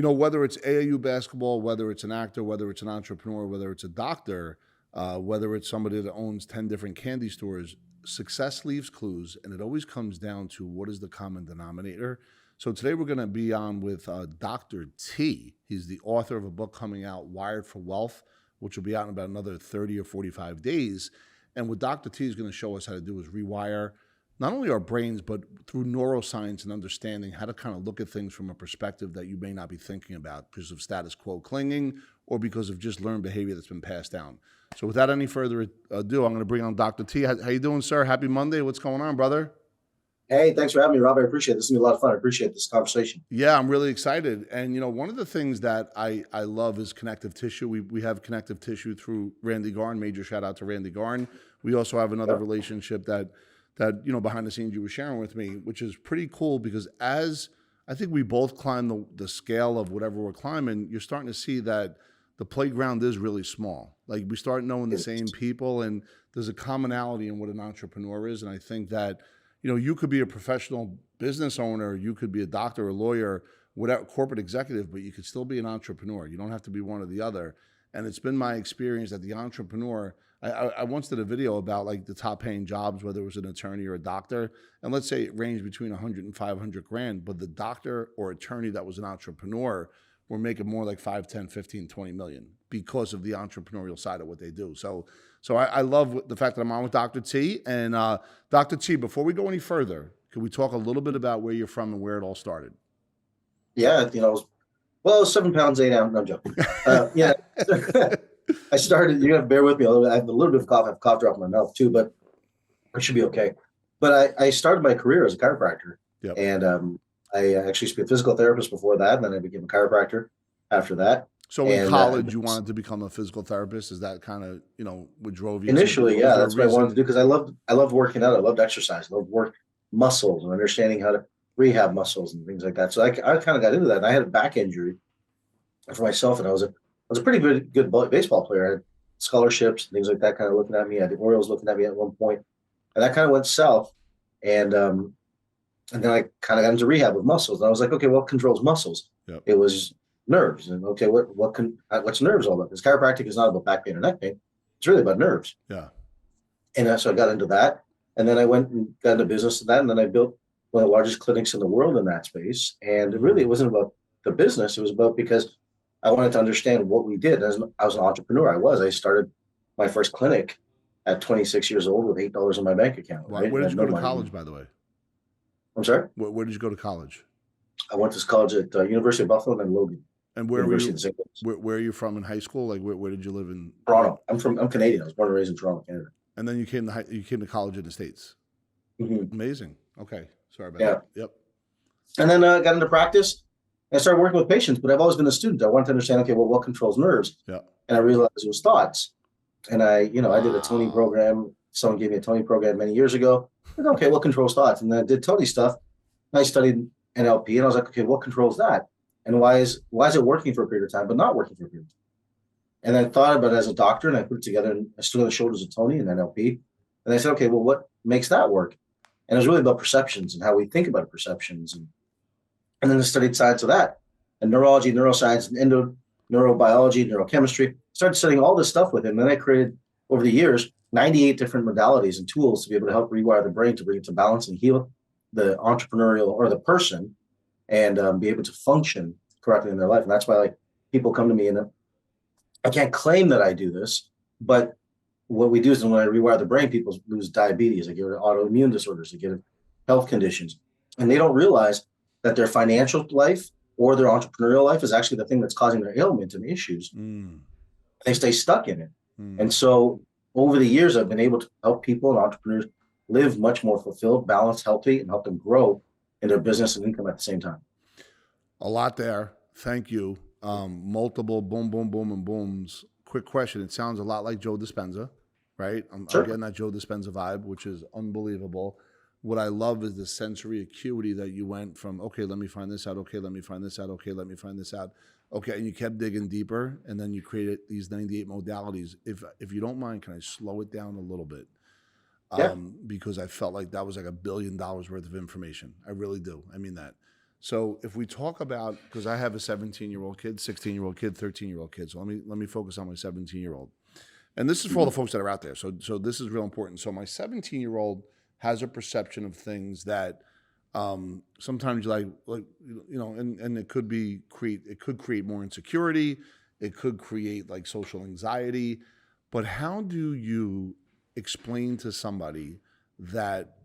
whether it's AAU basketball, whether it's an actor, whether it's an entrepreneur, whether it's a doctor, whether it's somebody that owns 10 different candy stores, success leaves clues, and it always comes down to what is the common denominator. So today we're going to be on with Dr. T. He's the author of a book coming out, Wired for Wealth, which will be out in about another 30 or 45 days. And what Dr. T is going to show us how to do is rewire not only our brains, but through neuroscience and understanding how to kind of look at things from a perspective that you may not be thinking about because of status quo clinging or because of just learned behavior that's been passed down. So without any further ado, I'm going to bring on Dr. T. How you doing, sir? Happy Monday. What's going on, brother? Hey, thanks for having me, Rob. I appreciate it. This is going to be a lot of fun. I appreciate this conversation. Yeah, I'm really excited. And, one of the things that I love is connective tissue. We have connective tissue through Randy Garn. Major shout out to Randy Garn. We also have another relationship that behind the scenes you were sharing with me, which is pretty cool because as I think we both climb the scale of whatever we're climbing, you're starting to see that the playground is really small. Like we start knowing the same people and there's a commonality in what an entrepreneur is. And I think that, you could be a professional business owner, you could be a doctor, a lawyer, whatever, corporate executive, but you could still be an entrepreneur. You don't have to be one or the other. And it's been my experience that the entrepreneur, I once did a video about like the top paying jobs, whether it was an attorney or a doctor. And let's say it ranged between 100 and 500 grand, but the doctor or attorney that was an entrepreneur were making more like 5, 10, 15, 20 million because of the entrepreneurial side of what they do. So I love the fact that I'm on with Dr. T. And Dr. T, before we go any further, can we talk a little bit about where you're from and where it all started? Yeah, I was 7 pounds, 8 ounces. No, I'm joking. Yeah, I started, you're going to bear with me a little bit. I have a little bit of cough. I have cough drop in my mouth too, but I should be okay. But I started my career as a chiropractor. Yep. And I actually used to be a physical therapist before that. And then I became a chiropractor after that. So in college, you wanted to become a physical therapist? Is that kind of, what drove you? Initially, yeah, that's what I wanted to do because I loved working out. I loved exercise. I loved work muscles and understanding how to rehab muscles and things like that. So I kind of got into that. And I had a back injury for myself, and I was a pretty good baseball player. I had scholarships and things like that kind of looking at me. I had the Orioles looking at me at one point, and that kind of went south. And then I kind of got into rehab of muscles. And I was like, okay, what controls muscles? Yep. It was nerves. And okay, what's nerves all about? Because chiropractic is not about back pain or neck pain. It's really about nerves. Yeah. And so I got into that. And then I went and got into business in that. And then I built one of the largest clinics in the world in that space. And it wasn't about the business. It was about because I wanted to understand what we did. As I was an entrepreneur. I started my first clinic at 26 years old with $8 in my bank account. Right? Where did you go to college, by the way? I'm sorry? Where did you go to college? I went to college at University of Buffalo and then Logan. And where are you from in high school? Like where did you live in? Toronto. I'm Canadian. I was born and raised in Toronto, Canada. And then you came to college in the States. Mm-hmm. Amazing. Okay. Sorry about that. Yep. And then I got into practice and I started working with patients, but I've always been a student. I wanted to understand, okay, well, what controls nerves? Yeah. And I realized it was thoughts. And I did a Tony program. Someone gave me a Tony program many years ago. I said, okay, what controls thoughts? And then I did Tony stuff. And I studied NLP and I was like, okay, what controls that? And why is it working for a period of time, but not working for a period of time? And I thought about it as a doctor and I put it together and I stood on the shoulders of Tony and NLP. And I said, okay, well, what makes that work? And it was really about perceptions and how we think about perceptions. And then I studied sides of that and neurology, neuroscience, and neurobiology, neurochemistry. Started studying all this stuff with him. And then I created, over the years, 98 different modalities and tools to be able to help rewire the brain to bring it to balance and heal the entrepreneurial or the person and be able to function correctly in their life. And that's why people come to me and I can't claim that I do this, but what we do is when I rewire the brain, people lose diabetes, they get autoimmune disorders, they get health conditions, and they don't realize that their financial life or their entrepreneurial life is actually the thing that's causing their ailment and issues. They stay stuck in it. And so over the years, I've been able to help people and entrepreneurs live much more fulfilled, balanced, healthy, and help them grow in their business and income at the same time. A lot there. Thank you. Multiple boom, boom, boom, and booms. Quick question. It sounds a lot like Joe Dispenza, right? I'm getting that Joe Dispenza vibe, which is unbelievable. What I love is the sensory acuity that you went from, okay, let me find this out. Okay, let me find this out. Okay, let me find this out. Okay, and you kept digging deeper, and then you created these 98 modalities. If you don't mind, can I slow it down a little bit? Because I felt like that was like $1 billion worth of information. I really do. I mean that. So if we talk about, because I have a 17-year-old kid, 16-year-old kid, 13-year-old kid. So let me focus on my 17-year-old. And this is for all the folks that are out there. So this is real important. So my 17-year-old has a perception of things that sometimes like and it could create more insecurity. It could create like social anxiety. But how do you explain to somebody that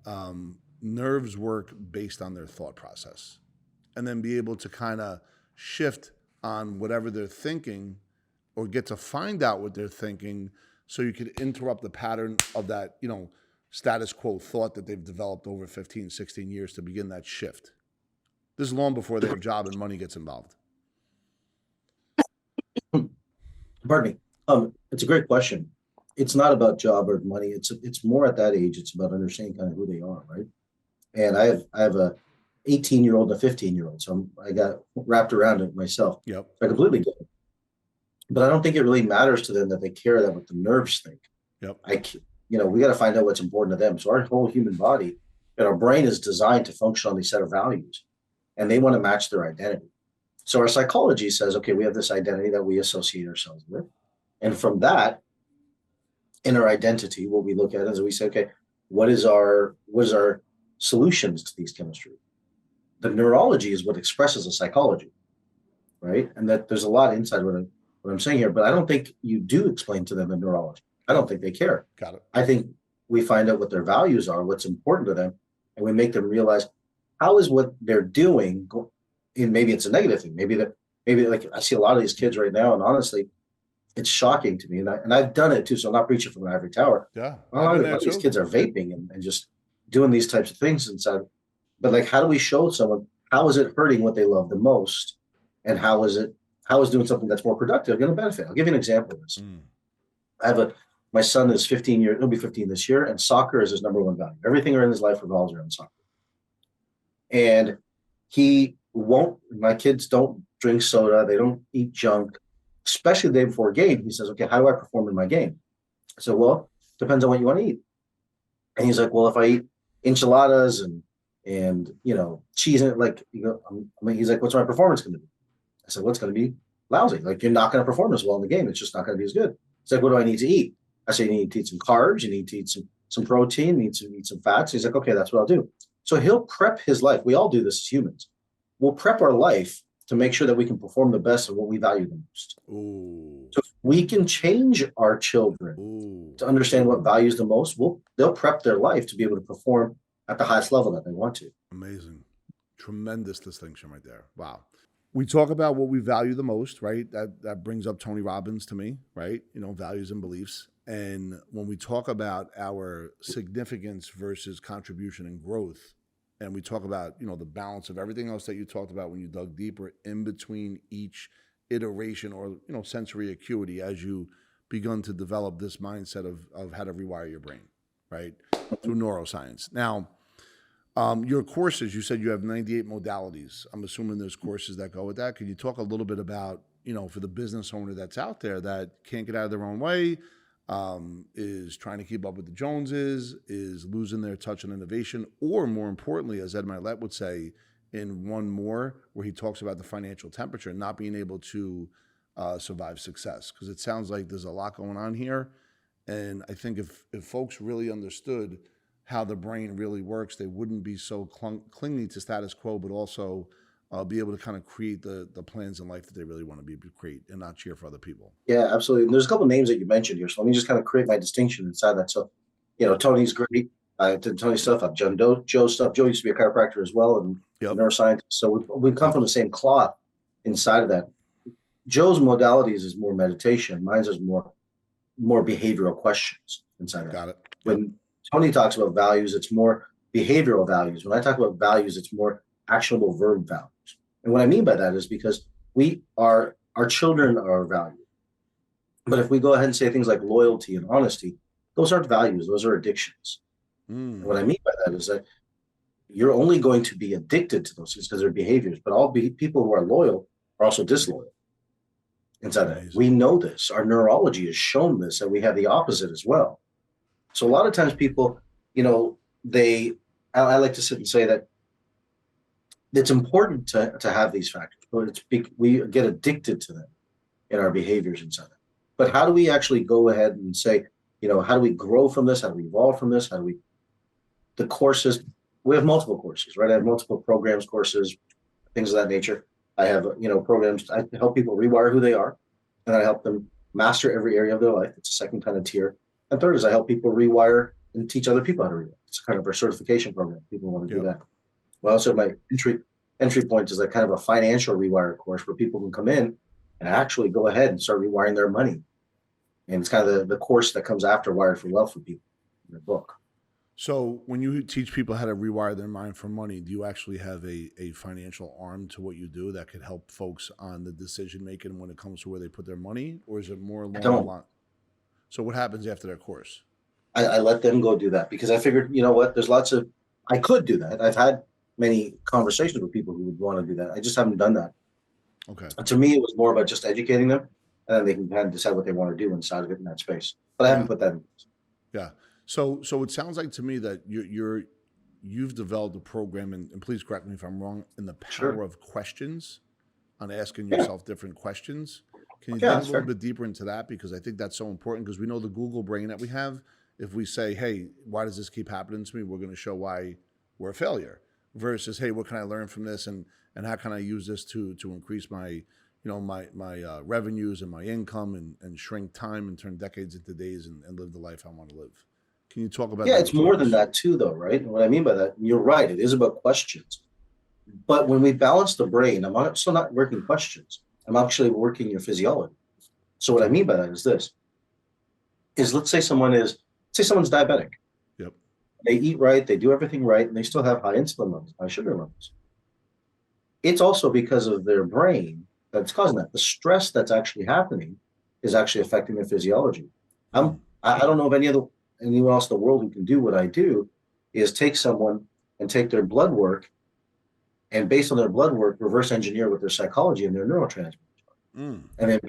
nerves work based on their thought process, and then be able to kind of shift on whatever they're thinking or get to find out what they're thinking, so you could interrupt the pattern of that, status quo thought that they've developed over 15, 16 years to begin that shift? This is long before their job and money gets involved. Pardon me. It's a great question. It's not about job or money. It's more at that age. It's about understanding kind of who they are, right? And I have a 18-year-old and a 15-year-old, so I got wrapped around it myself. Yep. I completely get it. But I don't think it really matters to them that they care that what the nerves think. Yep. We got to find out what's important to them. So our whole human body and our brain is designed to function on these set of values, and they want to match their identity. So our psychology says, okay, we have this identity that we associate ourselves with. And from that, in our identity, what we look at is we say, okay, what is our solutions to these chemistry? The neurology is what expresses the psychology, right? And that there's a lot inside what I'm saying here, but I don't think you do explain to them the neurology. I don't think they care. Got it. I think we find out what their values are, what's important to them, and we make them realize how is what they're doing, and maybe it's a negative thing. Maybe like I see a lot of these kids right now, and honestly, it's shocking to me. And I've done it too, so I'm not preaching from an ivory tower. Yeah. A lot of these kids are vaping and just doing these types of things inside. But like, how do we show someone how is it hurting what they love the most, and how is doing something that's more productive going to benefit? I'll give you an example of this. My son is 15 years, he'll be 15 this year, and soccer is his number one value. Everything in his life revolves around soccer. And my kids don't drink soda, they don't eat junk, especially the day before a game. He says, okay, how do I perform in my game? I said, well, depends on what you want to eat. And he's like, well, if I eat enchiladas and cheese in it, he's like, what's my performance going to be? I said, well, it's going to be lousy. Like, you're not going to perform as well in the game. It's just not going to be as good. He's like, what do I need to eat? I said, you need to eat some carbs, you need to eat some protein, you need to eat some fats. He's like, okay, that's what I'll do. So he'll prep his life. We all do this as humans. We'll prep our life to make sure that we can perform the best of what we value the most. Ooh. So if we can change our children to understand what values the most, they'll prep their life to be able to perform at the highest level that they want to. Amazing. Tremendous distinction right there. Wow. We talk about what we value the most, right? That brings up Tony Robbins to me, right? Values and beliefs. And when we talk about our significance versus contribution and growth, and we talk about, the balance of everything else that you talked about when you dug deeper in between each iteration or, sensory acuity as you begun to develop this mindset of how to rewire your brain, right? Through neuroscience. Now, your courses, you said you have 98 modalities. I'm assuming there's courses that go with that. Can you talk a little bit about, for the business owner that's out there that can't get out of their own way, is trying to keep up with the Joneses, is losing their touch on innovation, or more importantly, as Ed Milet would say in One More, where he talks about the financial temperature, not being able to survive success? Because it sounds like there's a lot going on here. And I think if folks really understood how the brain really works, they wouldn't be so clinging to status quo, but also be able to kind of create the plans in life that they really want to be able to create and not cheer for other people. Yeah, absolutely. And there's a couple of names that you mentioned here. So let me just kind of create my distinction inside that. So, Tony's great. I did Tony's stuff. I've done Joe's stuff. Joe used to be a chiropractor as well and a neuroscientist. So we come from the same cloth inside of that. Joe's modalities is more meditation. Mine's is more behavioral questions inside of that. Got it. When Tony talks about values, it's more behavioral values. When I talk about values, it's more actionable verb values. And what I mean by that is because our children are valued. But if we go ahead and say things like loyalty and honesty, those aren't values, those are addictions. And what I mean by that is that you're only going to be addicted to those things because they're behaviors, but all people who are loyal are also disloyal. Inside that. We know this. Our neurology has shown this, and we have the opposite as well. So a lot of times people, I like to sit and say that it's important to have these factors, but we get addicted to them in our behaviors inside them. But how do we actually go ahead and say, how do we grow from this? How do we evolve from this? The courses, we have multiple courses, right? I have multiple programs, courses, things of that nature. I have, programs. I help people rewire who they are, and I help them master every area of their life. It's a second kind of tier. And third is I help people rewire and teach other people how to rewire. It's kind of our certification program. People want to do that. Well, also my entry point is like kind of a financial rewire course where people can come in and actually go ahead and start rewiring their money. And it's kind of the course that comes after Wired for Wealth for people in the book. So when you teach people how to rewire their mind for money, do you actually have a financial arm to what you do that could help folks on the decision making when it comes to where they put their money? Or is it more along the line? So what happens after their course? I let them go do that because I figured, there's I could do that. I've had many conversations with people who would want to do that. I just haven't done that. Okay. And to me, it was more about just educating them, and then they can kind of decide what they want to do inside of it in that space. But I haven't put that in place. Yeah. So it sounds like to me that you've developed a program, and please correct me if I'm wrong, in the power of questions, on asking yourself different questions. Can you dig a little bit deeper into that? Because I think that's so important, because we know the Google brain that we have. If we say, hey, why does this keep happening to me? We're going to show why we're a failure, versus, hey, what can I learn from this? And how can I use this to increase my, my revenues and my income, and shrink time and turn decades into days, and live the life I want to live. Can you talk about that? Yeah, it's more than that too, though, right? And what I mean by that, you're right. It is about questions. But when we balance the brain, I'm also not working questions. I'm actually working your physiology. So what I mean by that is this, let's say someone's diabetic. Yep. They eat right, they do everything right, and they still have high insulin levels, high sugar levels. It's also because of their brain that's causing that. The stress that's actually happening is actually affecting their physiology. I don't know of anyone else in the world who can do what I do, is take someone and take their blood work, and based on their blood work, reverse engineer with their psychology and their neurotransmitters. And then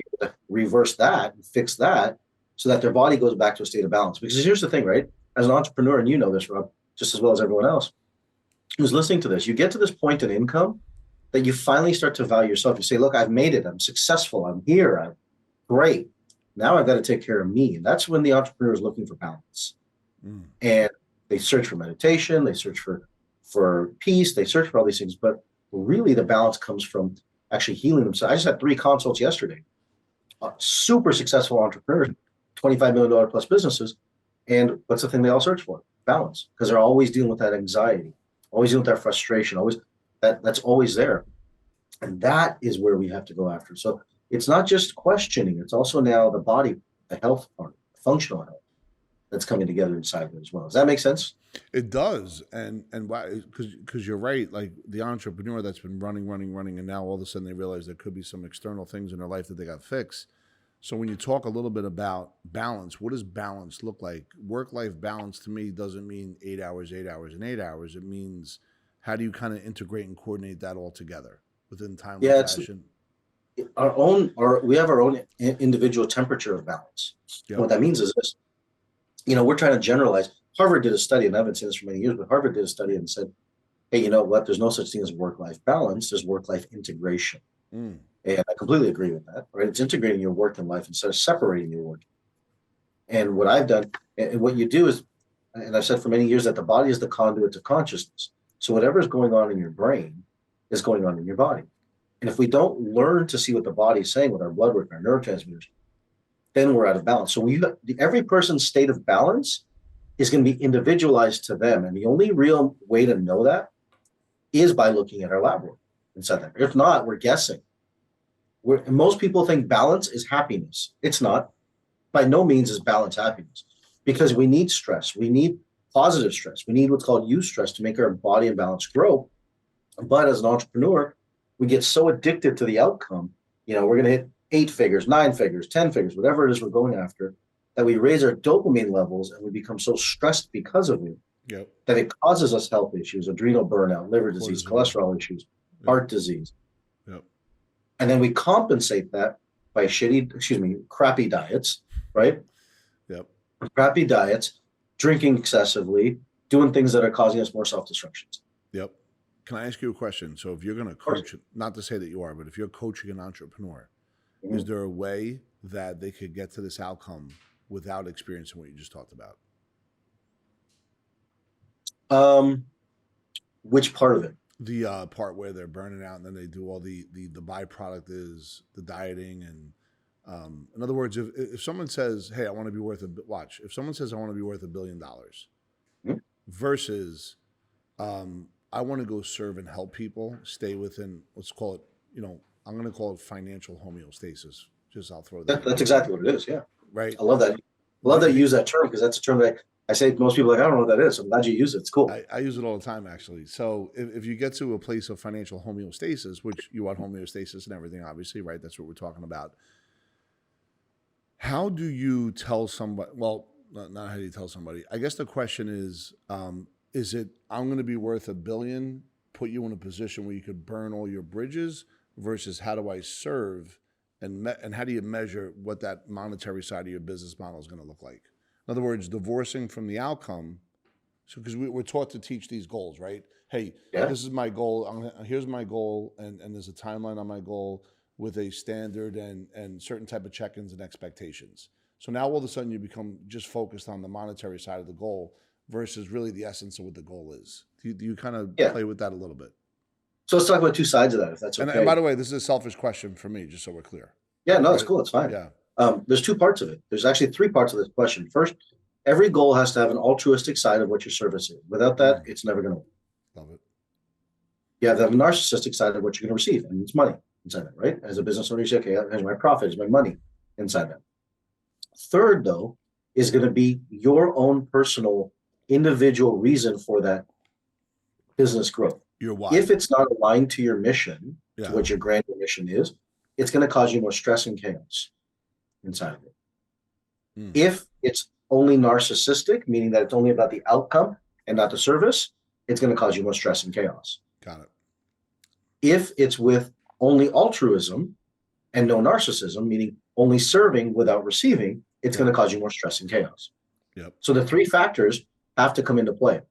reverse that and fix that so that their body goes back to a state of balance. Because here's the thing, right? As an entrepreneur, and you know this, Rob, just as well as everyone else who's listening to this, you get to this point in income that you finally start to value yourself. You say, look, I've made it. I'm successful. I'm here. I'm great. Now I've got to take care of me. And that's when the entrepreneur is looking for balance. And they search for meditation. They search for peace. They search for all these things. But really the balance comes from actually healing themselves. I just had 3 consults yesterday. Super successful entrepreneurs, $25 million plus businesses. And what's the thing they all search for? Balance. Because they're always dealing with that anxiety, always dealing with that frustration, always that's always there. And that is where we have to go after. So it's not just questioning, it's also now the body, the health part, the functional health that's coming together inside there as well. Does that make sense? It does. And why? Because you're right. Like the entrepreneur that's been running, and now all of a sudden they realize there could be some external things in their life that they got fixed. So when you talk a little bit about balance, what does balance look like? Work-life balance to me doesn't mean 8 hours, 8 hours, and 8 hours. It means, how do you kind of integrate and coordinate that all together within time and fashion? We have our own individual temperature of balance. Yep. What that means is this, we're trying to generalize. Harvard did a study, and I've been saying this for many years, but Harvard did a study and said, hey, you know what? There's no such thing as work-life balance. There's work-life integration. And I completely agree with that, right? It's integrating your work and life instead of separating your work. And what I've done, and what you do is, and I've said for many years that the body is the conduit to consciousness. So whatever is going on in your brain is going on in your body. And if we don't learn to see what the body is saying with our blood work, our neurotransmitters, then we're out of balance. So every person's state of balance is going to be individualized to them. And the only real way to know that is by looking at our lab work inside that. If not, we're guessing. Most people think balance is happiness. It's not. By no means is balance happiness, because we need stress. We need positive stress. We need what's called eustress to make our body and balance grow. But as an entrepreneur, we get so addicted to the outcome. We're going to hit 8 figures, 9 figures, 10 figures, whatever it is we're going after, that we raise our dopamine levels and we become so stressed because of it that it causes us health issues, adrenal burnout, liver disease, cholesterol issues, heart disease. And then we compensate that by crappy diets, right? Crappy diets, drinking excessively, doing things that are causing us more self-destructions. Can I ask you a question? So if you're going to coach, not to say that you are, but if you're coaching an entrepreneur, is there a way that they could get to this outcome without experiencing what you just talked about? Which part of it? The part where they're burning out and then they do all the byproduct is the dieting. And in other words, if someone says, hey, I want to be worth if someone says I want to be worth $1 billion versus I want to go serve and help people stay within, let's call it, I'm going to call it financial homeostasis. Just I'll throw that. That's exactly what it is. Yeah. Right. I love that. I love that you use that term because that's a term that I say to most people, like, I don't know what that is. So I'm glad you use it. It's cool. I use it all the time, actually. So if you get to a place of financial homeostasis, which you want homeostasis and everything, obviously, right? That's what we're talking about. How do you tell somebody, well, not how do you tell somebody? I guess the question is it, I'm going to be worth $1 billion, put you in a position where you could burn all your bridges versus how do I serve and how do you measure what that monetary side of your business model is going to look like? In other words, divorcing from the outcome. So, because we're taught to teach these goals, right? Hey, this is my goal. Here's my goal, and there's a timeline on my goal with a standard and certain type of check-ins and expectations. So now all of a sudden you become just focused on the monetary side of the goal versus really the essence of what the goal is. Do you kind of play with that a little bit? So let's talk about two sides of that, if that's okay. And by the way, this is a selfish question for me, just so we're clear. Yeah, no, it's cool. It's fine. Yeah. There's two parts of it. There's actually three parts of this question. First, every goal has to have an altruistic side of what your service is. Without that, it's never going to work. Love it. You have to have a narcissistic side of what you're going to receive, and it's money inside that, right? As a business owner, you say, okay, here's my profit, here's my money inside that. Third, though, is going to be your own personal, individual reason for that business growth. Your why. If it's not aligned to your mission, to what your grander mission is, it's going to cause you more stress and chaos inside of it. If it's only narcissistic, meaning that it's only about the outcome and not the service, it's going to cause you more stress and chaos. Got it. If it's with only altruism and no narcissism, meaning only serving without receiving, it's going to cause you more stress and chaos. Yep. So the three factors have to come into play.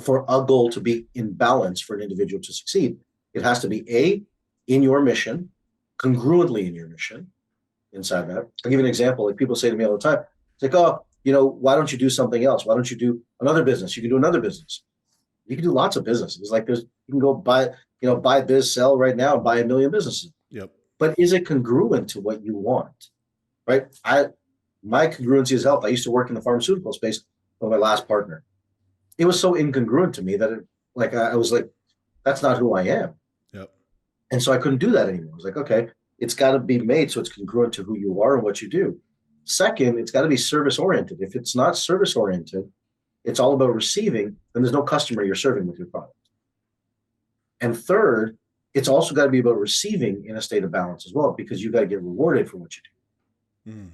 For a goal to be in balance for an individual to succeed, it has to be A, in your mission, congruently in your mission inside that. I'll give you an example. Like people say to me all the time, it's like, oh, why don't you do something else? Why don't you do another business? You can do another business. You can do lots of businesses. Like you can go buy biz, sell right now and buy 1 million businesses. Yep. But is it congruent to what you want? Right? My congruency is health. I used to work in the pharmaceutical space with my last partner. It was so incongruent to me that I was like, that's not who I am. Yep. And so I couldn't do that anymore. I was like, okay, it's got to be made so it's congruent to who you are and what you do. Second, it's got to be service oriented. If it's not service oriented, it's all about receiving, then there's no customer you're serving with your product. And third, it's also got to be about receiving in a state of balance as well, because you got to get rewarded for what you do.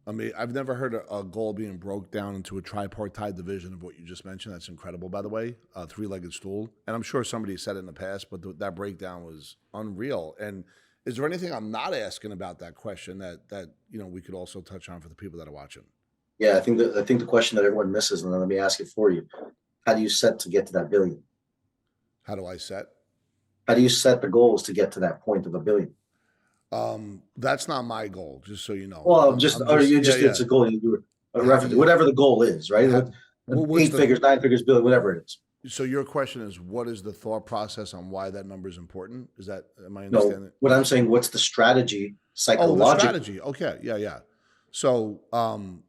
I've never heard a goal being broke down into a tripartite division of what you just mentioned. That's incredible, by the way, a three-legged stool. And I'm sure somebody said it in the past, but that breakdown was unreal. And is there anything I'm not asking about that question that we could also touch on for the people that are watching? Yeah, I think the question that everyone misses, and let me ask it for you. How do you set to get to that billion? How do I set? How do you set the goals to get to that point of $1 billion? That's not my goal, just so you know. Well, it's a goal you reference, whatever the goal is, right? 8 figures, 9 figures, billion, whatever it is. So your question is, what is the thought process on why that number is important? Am I understanding? No, what I'm saying, what's the strategy psychologically? Oh, the strategy. Okay. Yeah. So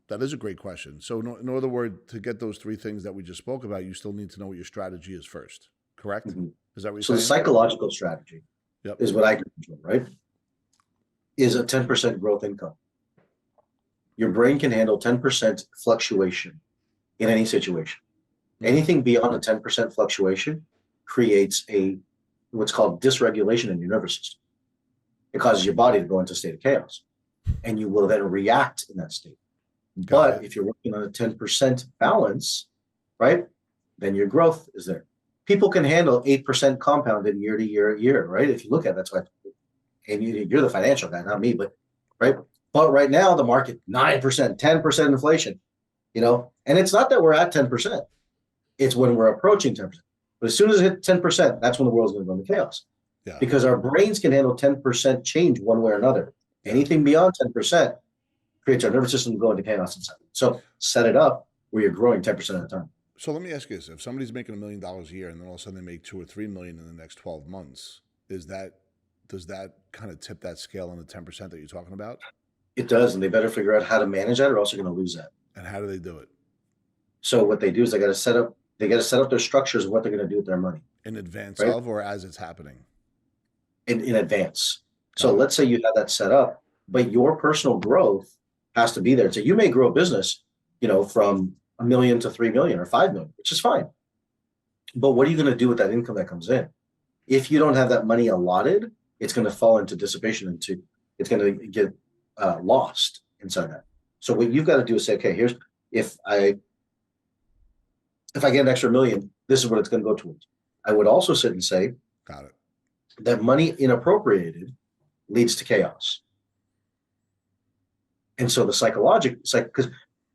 that is a great question. So in other words, to get those three things that we just spoke about, you still need to know what your strategy is first, correct? Mm-hmm. Is that what you're saying? So the psychological strategy is what I can control, right? Is a 10% growth income. Your brain can handle 10% fluctuation in any situation. Anything beyond a 10% fluctuation creates what's called dysregulation in your nervous system. It causes your body to go into a state of chaos, and you will then react in that state. But if you're working on a 10% balance, right, then your growth is there. People can handle 8% compounded year to year, right? If you look at it, that's why. And you're the financial guy, not me, but right now the market 9%, 10% inflation, and it's not that we're at 10%. It's when we're approaching 10%. But as soon as it hits 10%, that's when the world's going to go into chaos. Yeah. Because our brains can handle 10% change one way or another. Anything beyond 10% creates our nervous system to go into chaos inside. So set it up where you're growing 10% at a time. So let me ask you this: if somebody's making $1 million a year, and then all of a sudden they make 2 or 3 million in the next 12 months, does that kind of tip that scale on the 10% that you're talking about? It does, and they better figure out how to manage that, or else you're going to lose that. And how do they do it? So what they do is they got to set up their structures of what they're going to do with their money In advance Right. of, or as it's happening? in advance. So Got it. let's say you have that set up, but your personal growth has to be there. So you may grow a business, from $1 million to 3 million or 5 million, which is fine. But what are you going to do with that income that comes in? If you don't have that money allotted, it's going to fall into dissipation, it's going to get lost inside that. So what you've got to do is say, okay, here's if I get an extra $1 million, this is what it's going to go towards. I would also sit and say Got it. that money inappropriated leads to chaos. And so the psychological, because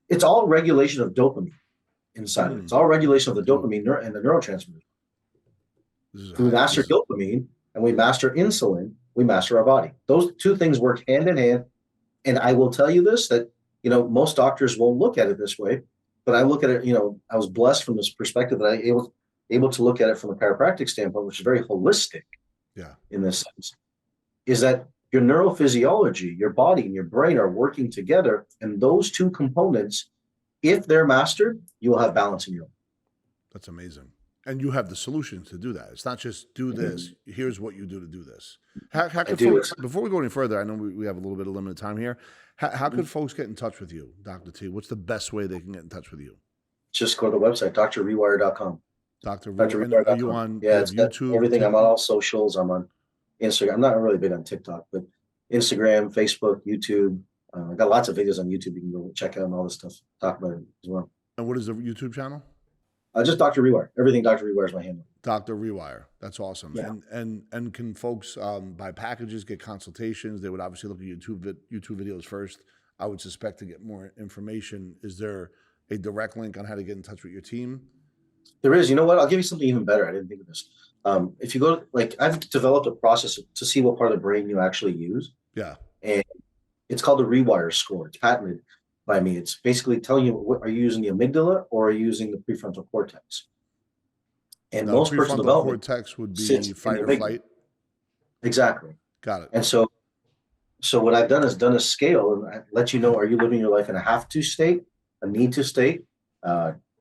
it's all regulation of dopamine inside of it. It's all regulation of the dopamine and the neurotransmitters. If we master dopamine and we master insulin, we master our body. Those two things work hand in hand. And I will tell you this, that, most doctors won't look at it this way, but I look at it, I was blessed from this perspective that I able to look at it from a chiropractic standpoint, which is very holistic. Yeah. In this sense, is that your neurophysiology, your body and your brain are working together. And those two components, if they're mastered, you will have balance in your life. That's amazing. And you have the solutions to do that. It's not just do this. Here's what you do to do this. How could folks, before we go any further, I know we have a little bit of limited time here. How could folks get in touch with you, Dr. T? What's the best way they can get in touch with you? Just go to the website, drrewire.com. Dr. Rewire. Are you on YouTube? Everything. I'm on all socials. I'm on Instagram. I'm not really big on TikTok, but Instagram, Facebook, YouTube. I got lots of videos on YouTube. You can go check out and all this stuff. Talk about it as well. And what is the YouTube channel? Just Dr. Rewire. Everything Dr. Rewire is my handle. Dr. Rewire. That's awesome. Yeah. And can folks buy packages, get consultations? They would obviously look at YouTube videos first. I would suspect to get more information. Is there a direct link on how to get in touch with your team? There is. You know what? I'll give you something even better. I didn't think of this. If you go, I've developed a process to see what part of the brain you actually use. Yeah. And it's called the Rewire score. It's patented by me. It's basically telling you, are you using the amygdala or are you using the prefrontal cortex? And most personal development cortex would be fight or flight. Exactly. Got it. And so what I've done is done a scale and I let you know, are you living your life in a have to state, a need to state,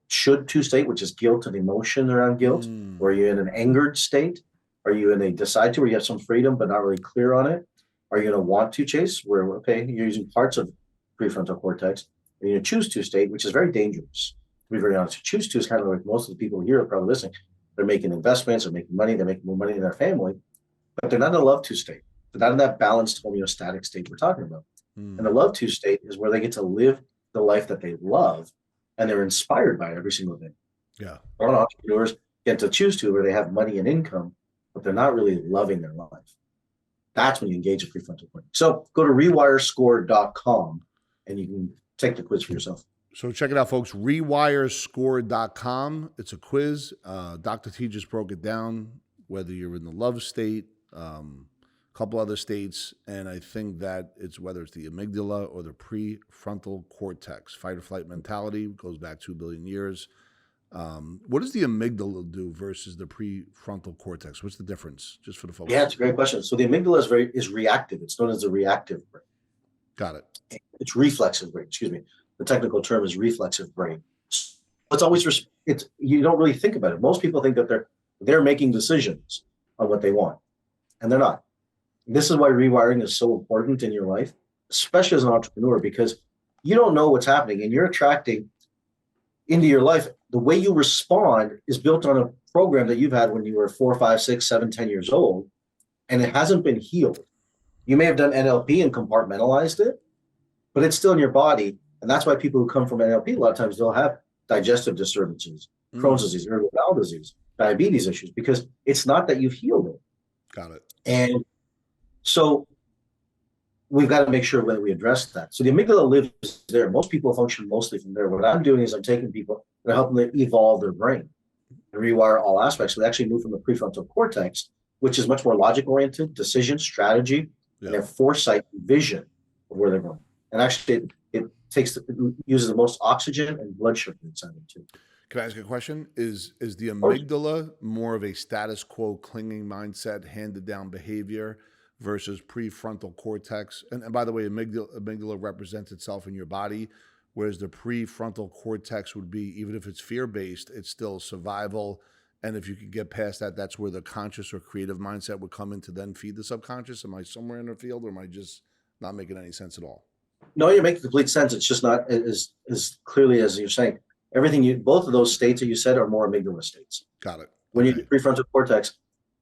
should to state, which is guilt and emotion around guilt, or are you in an angered state? Are you in a decide to where you have some freedom but not really clear on it? Are you in a want to chase where, okay, you're using parts of prefrontal cortex? Are you in a choose to state, which is very dangerous? To be very honest, choose to is kind of like most of the people here are probably listening. They're making investments, they're making money, they're making more money in their family, but they're not in a love to state. They're not in that balanced homeostatic state we're talking about. And the love to state is where they get to live the life that they love and they're inspired by it every single day. Yeah. A lot of entrepreneurs get to choose to where they have money and income, but they're not really loving their life. That's when you engage a prefrontal cortex. So go to rewirescore.com and you can take the quiz for yourself. So check it out, folks. Rewirescore.com. It's a quiz. Dr. T just broke it down, whether you're in the love state, a couple other states, and I think that it's whether it's the amygdala or the prefrontal cortex. Fight or flight mentality goes back 2 billion years. What does the amygdala do versus the prefrontal cortex? What's the difference, just for the folks? Yeah, it's a great question. So the amygdala is reactive. It's known as the reactive brain. Got it. It's reflexive brain. Excuse me. The technical term is reflexive brain. It's always you don't really think about it. Most people think that they're making decisions on what they want, and they're not. This is why rewiring is so important in your life, especially as an entrepreneur, because you don't know what's happening, and you're attracting into your life. The way you respond is built on a program that you've had when you were 4, 5, 6, 7, 10 years old, and it hasn't been healed. You may have done NLP and compartmentalized it, but it's still in your body. And that's why people who come from NLP, a lot of times they'll have digestive disturbances, Crohn's disease, irritable bowel disease, diabetes issues, because it's not that you've healed it. Got it. And so we've got to make sure that we address that. So the amygdala lives there. Most people function mostly from there. What I'm doing is I'm taking people and helping them evolve their brain. and rewire all aspects. So they actually move from the prefrontal cortex, which is much more logic oriented, decision, strategy, and have foresight, vision of where they're going. And actually, it uses the most oxygen and blood sugar inside them too. Can I ask a question? Is the amygdala more of a status quo clinging mindset, handed down behavior versus prefrontal cortex? And by the way, amygdala represents itself in your body, whereas the prefrontal cortex would be, even if it's fear-based, it's still survival. And if you could get past that, that's where the conscious or creative mindset would come in to then feed the subconscious. Am I somewhere in the field, or am I just not making any sense at all? No, you're making complete sense. It's just not as clearly as you're saying. Both of those states that you said are more amygdala states. Got it. When you do prefrontal cortex,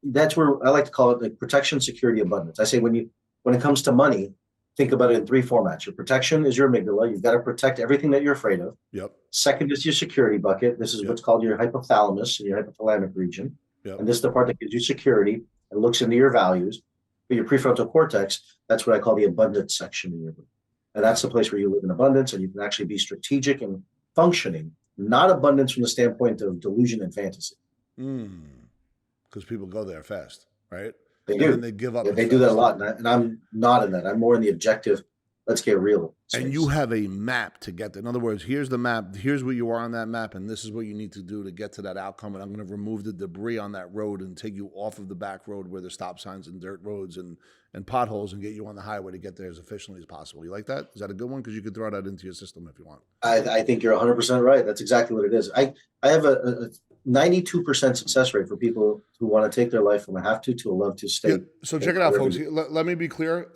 that's where I like to call it like protection, security, abundance. I say when it comes to money, think about it in three formats. Your protection is your amygdala. You've got to protect everything that you're afraid of. Yep. Second is your security bucket. This is what's called your hypothalamus and your hypothalamic region. Yep. And this is the part that gives you security and looks into your values. But your prefrontal cortex, that's what I call the abundance section in your brain. And that's the place where you live in abundance and you can actually be strategic and functioning, not abundance from the standpoint of delusion and fantasy. Because people go there fast, right? They do. And they give up. Yeah, they do that a lot. And I'm not in that. I'm more in the objective, let's get real space. And you have a map to get there. In other words, here's the map. Here's where you are on that map. And this is what you need to do to get to that outcome. And I'm going to remove the debris on that road and take you off of the back road where there's stop signs and dirt roads and potholes and get you on the highway to get there as efficiently as possible. You like that? Is that a good one? Because you could throw that into your system if you want. I think you're 100% right. That's exactly what it is. I have a 92% success rate for people who want to take their life from a have to a love to state. Yeah, so check it out, folks. Let me be clear.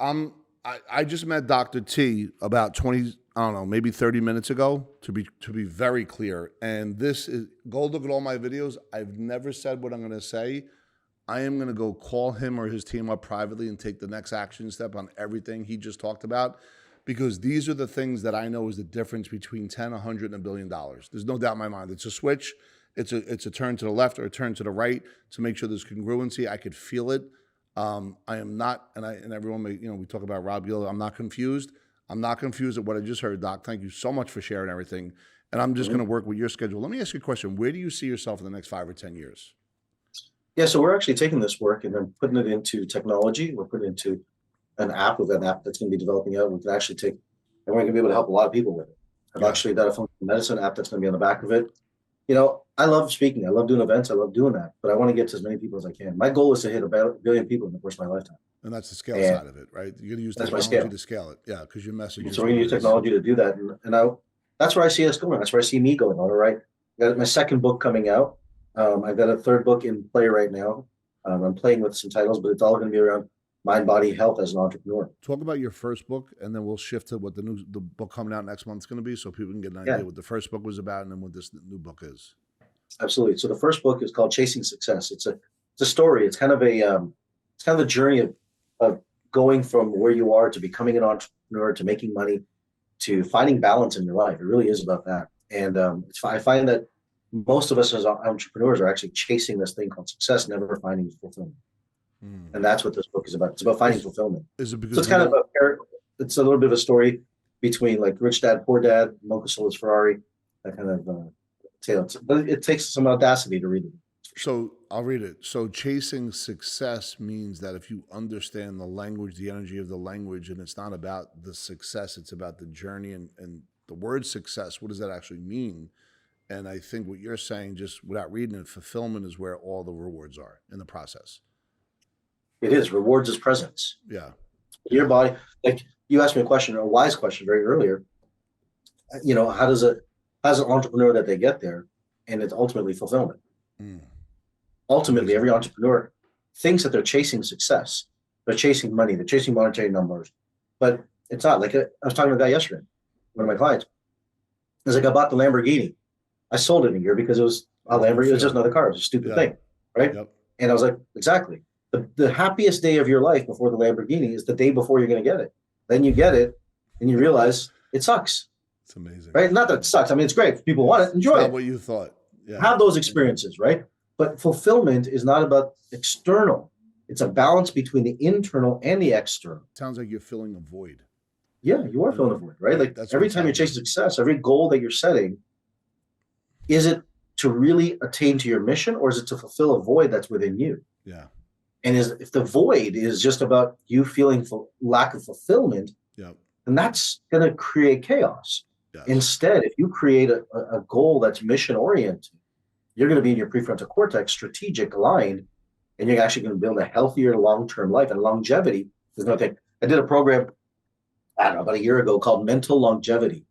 I just met Dr. T about 20, I don't know, maybe 30 minutes ago, to be very clear. And this is, go look at all my videos. I've never said what I'm going to say. I am going to go call him or his team up privately and take the next action step on everything he just talked about, because these are the things that I know is the difference between 10, 100, and $1 billion. There's no doubt in my mind. It's a switch. It's a turn to the left or a turn to the right to make sure there's congruency. I could feel it. I am not, and everyone may, we talk about Rob Gill. I'm not confused. I'm not confused at what I just heard, Doc. Thank you so much for sharing everything. And I'm just going to work with your schedule. Let me ask you a question. Where do you see yourself in the next 5 or 10 years? Yeah, so we're actually taking this work and then putting it into technology. We're putting it into an app with an app that's going to be developing out. We can actually take, and we're going to be able to help a lot of people with it. I've actually done a functional medicine app that's going to be on the back of it. I love speaking. I love doing events. I love doing that, but I want to get to as many people as I can. My goal is to hit about 1 billion people in the course of my lifetime. And that's the scale side of it, right? You're going to use technology to scale it. Yeah, because your message is. So we're going to use technology to do that. And that's where I see us going. That's where I see me going. All right. I got my second book coming out. I've got a third book in play right now. I'm playing with some titles, but it's all going to be around mind, body, health as an entrepreneur. Talk about your first book, and then we'll shift to what the book coming out next month is going to be, so people can get an idea what the first book was about and then what this new book is. Absolutely. So the first book is called Chasing Success. It's a story. It's kind of a journey of going from where you are to becoming an entrepreneur, to making money, to finding balance in your life. It really is about that. And I find that most of us as entrepreneurs are actually chasing this thing called success, never finding fulfillment. And that's what this book is about. It's about finding fulfillment. Is it because so it's kind of it's a little bit of a story between like Rich Dad, Poor Dad, Mocha sold his Ferrari, that kind of tale. But it takes some audacity to read it. So I'll read it. So chasing success means that if you understand the language, the energy of the language, and it's not about the success, it's about the journey and the word success. What does that actually mean? And I think what you're saying, just without reading it, fulfillment is where all the rewards are in the process. It is. Rewards is presence. Yeah. Your body, like you asked me a question, a wise question very earlier. How does an entrepreneur that they get there, and it's ultimately fulfillment. Ultimately, every entrepreneur thinks that they're chasing success. They're chasing money. They're chasing monetary numbers. But it's not. Like I was talking to a guy yesterday, one of my clients. He's like, I bought the Lamborghini. I sold it in a year because it was a Lamborghini. It was just another car. It was a stupid thing, right? Yep. And I was like, exactly. The happiest day of your life before the Lamborghini is the day before you're going to get it. Then you get it, and you realize it sucks. It's amazing, right? Not that it sucks. I mean, it's great. If people want it, enjoy it. Not what you thought. Yeah. Have those experiences, right? But fulfillment is not about external. It's a balance between the internal and the external. Sounds like you're filling a void. Yeah, you are filling a void, right? Like every time you chase success, every goal that you're setting, is it to really attain to your mission, or is it to fulfill a void that's within you? Yeah. And if the void is just about you feeling lack of fulfillment, Yep. then that's going to create chaos. Yes. Instead, if you create a goal that's mission oriented, you're going to be in your prefrontal cortex, strategic, aligned, and you're actually going to build a healthier long-term life. And longevity is no thing. I did a program, I don't know, about a year ago called Mental Longevity.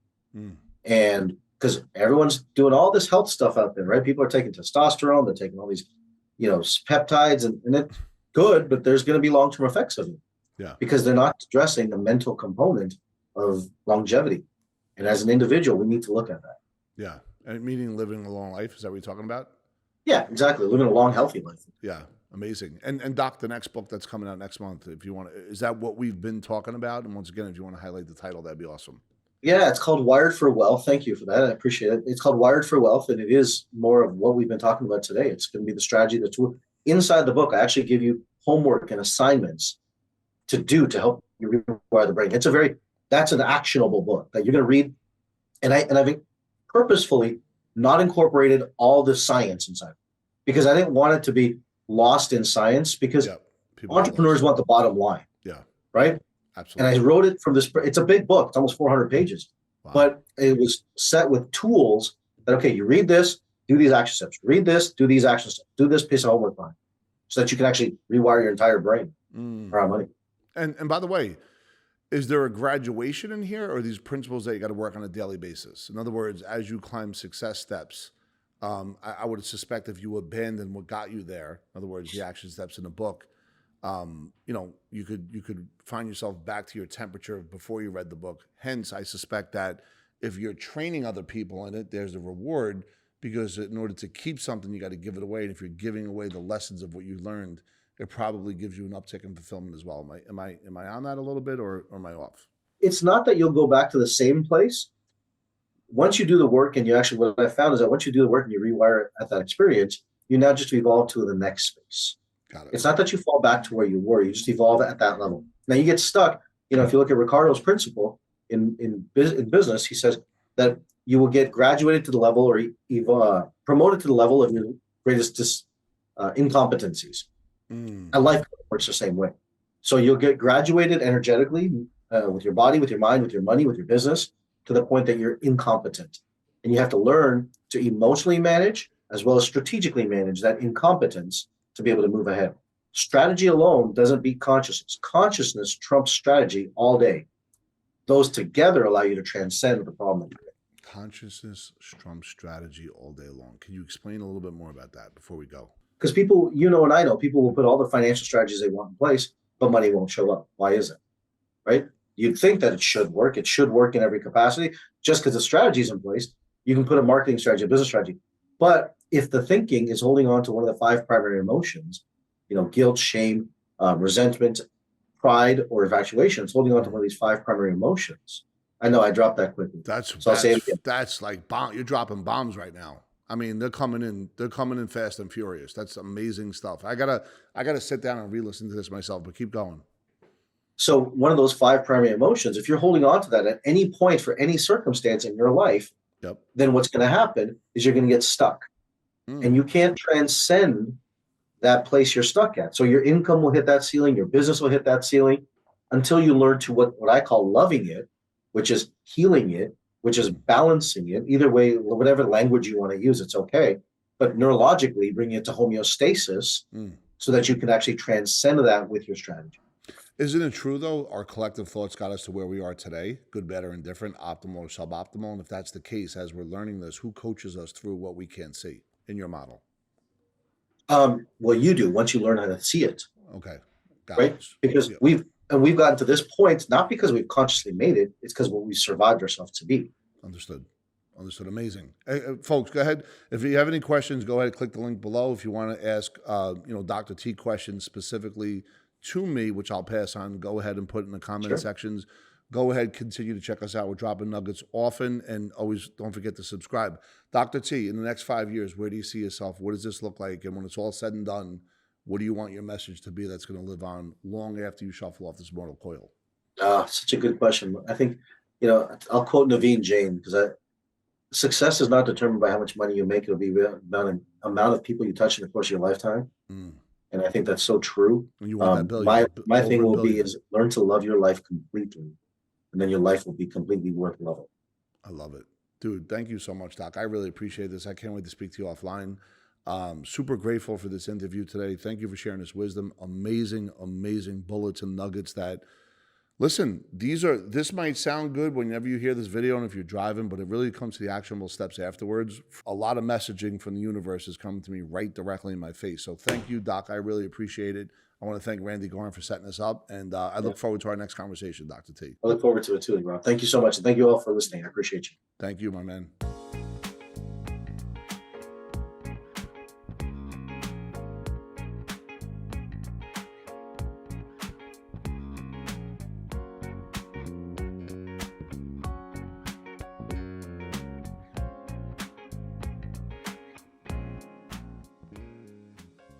And because everyone's doing all this health stuff out there, right? People are taking testosterone, they're taking all these, peptides, and it's good, but there's going to be long-term effects of it. Yeah. Because they're not addressing the mental component of longevity. And as an individual, we need to look at that. Yeah. And meaning living a long life, is that what you're talking about? Yeah, exactly. Living a long, healthy life. Yeah. Amazing. And Doc, the next book that's coming out next month, if you want to, is that what we've been talking about? And once again, if you want to highlight the title, that'd be awesome. Yeah, it's called Wired for Wealth. Thank you for that. I appreciate it. It's called Wired for Wealth, and it is more of what we've been talking about today. It's going to be the strategy, the tool. Inside the book, I actually give you homework and assignments to do to help you rewire the brain. That's an actionable book that you're going to read. And I've purposefully not incorporated all the science inside because I didn't want it to be lost in science because entrepreneurs want the bottom line. Yeah. Right. Absolutely. And I wrote it from this. It's a big book. It's almost 400 pages, but it was set with tools that, okay, you read this, do these action steps, read this, do these action steps, do this piece of homework on it so that you can actually rewire your entire brain for our money. And by the way, is there a graduation in here, or are these principles that you got to work on a daily basis? In other words, as you climb success steps, I would suspect if you abandon what got you there, in other words, the action steps in the book, you could find yourself back to your temperature before you read the book. Hence, I suspect that if you're training other people in it, there's a reward because in order to keep something, you got to give it away. And if you're giving away the lessons of what you learned, it probably gives you an uptick in fulfillment as well. Am I on that a little bit, or am I off? It's not that you'll go back to the same place. Once you do the work, and what I found is that once you do the work and you rewire it at that experience, you now just evolve to the next space. Got it. It's not that you fall back to where you were. You just evolve at that level. Now you get stuck. If you look at Ricardo's principle in business, he says that you will get graduated to the level or promoted to the level of your greatest incompetencies. And life works the same way. So you'll get graduated energetically with your body, with your mind, with your money, with your business, to the point that you're incompetent. And you have to learn to emotionally manage as well as strategically manage that incompetence to be able to move ahead. Strategy alone doesn't beat consciousness. Consciousness trumps strategy all day. Those together allow you to transcend the problem. Consciousness trumps strategy all day long. Can you explain a little bit more about that before we go? Because people, and I know, people will put all the financial strategies they want in place, but money won't show up. Why is it? Right? You'd think that it should work. It should work in every capacity. Just because the strategy is in place, you can put a marketing strategy, a business strategy. But if the thinking is holding on to one of the 5 primary emotions, guilt, shame, resentment, pride, or infatuation, it's holding on to one of these 5 primary emotions. I know I dropped that quickly. That's like bomb. You're dropping bombs right now. I mean, they're coming in fast and furious. That's amazing stuff. I gotta sit down and re-listen to this myself, but keep going. So one of those 5 primary emotions, if you're holding on to that at any point for any circumstance in your life, then what's going to happen is you're going to get stuck. And you can't transcend that place you're stuck at. So your income will hit that ceiling, your business will hit that ceiling until you learn to what I call loving it, which is healing it, which is balancing it. Either way, whatever language you want to use, it's okay. But neurologically, bring it to homeostasis so that you can actually transcend that with your strategy. Isn't it true, though, our collective thoughts got us to where we are today, good, better, and different, optimal or suboptimal? And if that's the case, as we're learning this, who coaches us through what we can't see in your model? Well, you do once you learn how to see it. Okay. Right? Because we've gotten to this point, not because we've consciously made it, it's because what we've survived ourselves to be. Understood. Amazing. Hey, folks, go ahead. If you have any questions, go ahead and click the link below. If you want to ask, Dr. T questions specifically to me, which I'll pass on, go ahead and put in the comment sections. Go ahead, continue to check us out. We're dropping nuggets often, and always don't forget to subscribe. Dr. T, in the next 5 years, where do you see yourself? What does this look like? And when it's all said and done, what do you want your message to be that's going to live on long after you shuffle off this mortal coil? Such a good question. I think, I'll quote Naveen Jain because success is not determined by how much money you make. It'll be the amount of people you touch in the course of your lifetime. Mm. And I think that's so true. And you want that billion, My over thing a will be billion. is learn to love your life completely, and then your life will be completely worth loving. I love it. Dude, thank you so much, Doc. I really appreciate this. I can't wait to speak to you offline. Super grateful for this interview today. Thank you for sharing this wisdom. Amazing, amazing bullets and nuggets that, listen, this might sound good whenever you hear this video and if you're driving, but it really comes to the actionable steps afterwards. A lot of messaging from the universe is coming to me right directly in my face. So thank you, Doc. I really appreciate it. I want to thank Randy Garn for setting this up, and I look forward to our next conversation, Dr. T. I look forward to it too, Rob. Thank you so much, and thank you all for listening. I appreciate you. Thank you, my man.